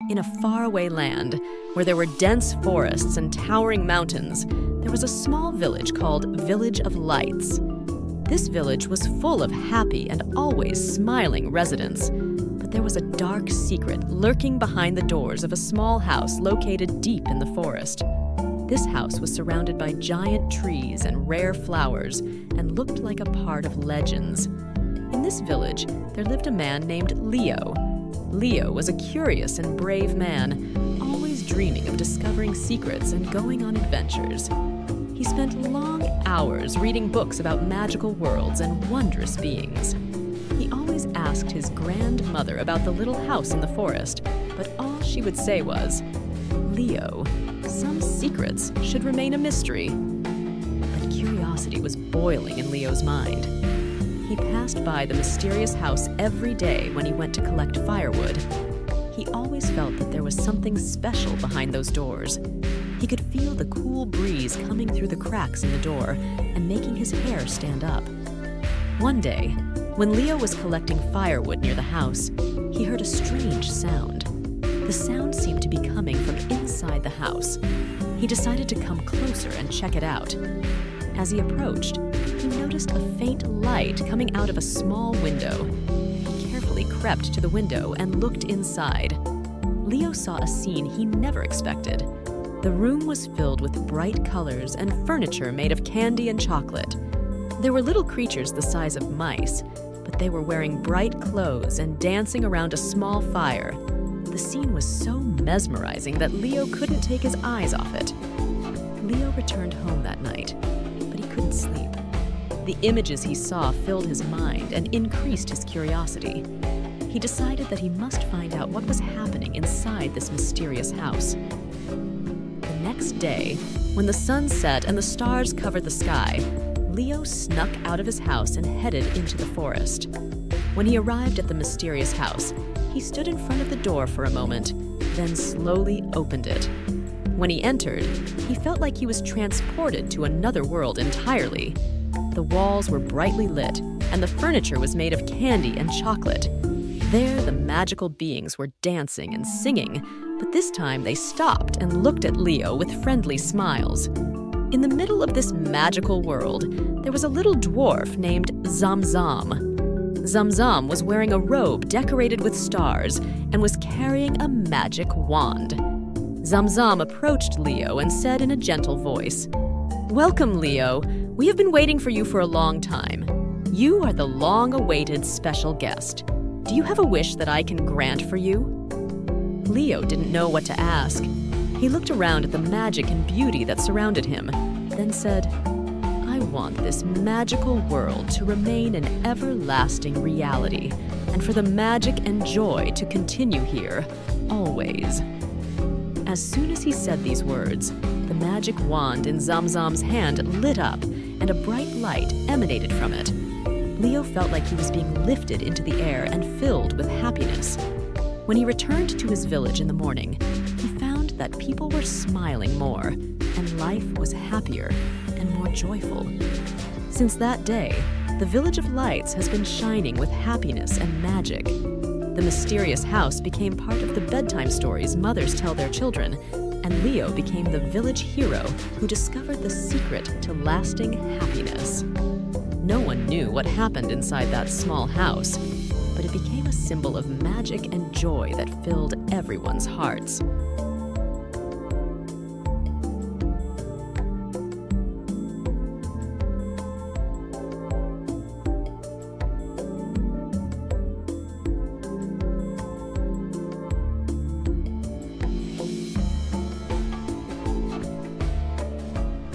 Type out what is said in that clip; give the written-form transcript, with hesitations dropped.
In a faraway land, where there were dense forests and towering mountains, there was a small village called Village of Lights. This village was full of happy and always smiling residents, but there was a dark secret lurking behind the doors of a small house located deep in the forest. This house was surrounded by giant trees and rare flowers and looked like a part of legends. In this village, there lived a man named Leo. Leo was a curious and brave man, always dreaming of discovering secrets and going on adventures. He spent long hours reading books about magical worlds and wondrous beings. He always asked his grandmother about the little house in the forest, but all she would say was, "Leo, some secrets should remain a mystery." But curiosity was boiling in Leo's mind. He passed by the mysterious house every day when he went to collect firewood. He always felt that there was something special behind those doors. He could feel the cool breeze coming through the cracks in the door and making his hair stand up. One day, when Leo was collecting firewood near the house, he heard a strange sound. The sound seemed to be coming from inside the house. He decided to come closer and check it out. As he approached, he noticed a faint light coming out of a small window. He carefully crept to the window and looked inside. Leo saw a scene he never expected. The room was filled with bright colors and furniture made of candy and chocolate. There were little creatures the size of mice, but they were wearing bright clothes and dancing around a small fire. The scene was so mesmerizing that Leo couldn't take his eyes off it. Leo returned home that night, but he couldn't sleep. The images he saw filled his mind and increased his curiosity. He decided that he must find out what was happening inside this mysterious house. The next day, when the sun set and the stars covered the sky, Leo snuck out of his house and headed into the forest. When he arrived at the mysterious house, he stood in front of the door for a moment, then slowly opened it. When he entered, he felt like he was transported to another world entirely. The walls were brightly lit, and the furniture was made of candy and chocolate. There, the magical beings were dancing and singing, but this time they stopped and looked at Leo with friendly smiles. In the middle of this magical world, there was a little dwarf named Zamzam. Zamzam was wearing a robe decorated with stars and was carrying a magic wand. Zamzam approached Leo and said in a gentle voice, "Welcome, Leo. We have been waiting for you for a long time. You are the long-awaited special guest. Do you have a wish that I can grant for you?" Leo didn't know what to ask. He looked around at the magic and beauty that surrounded him, then said, "I want this magical world to remain an everlasting reality, and for the magic and joy to continue here, always." As soon as he said these words, the magic wand in Zamzam's hand lit up, and a bright light emanated from it. Leo felt like he was being lifted into the air and filled with happiness. When he returned to his village in the morning, he found that people were smiling more, and life was happier and more joyful. Since that day, the Village of Lights has been shining with happiness and magic. The mysterious house became part of the bedtime stories mothers tell their children, and Leo became the village hero who discovered the secret to lasting happiness. No one knew what happened inside that small house, but it became a symbol of magic and joy that filled everyone's hearts.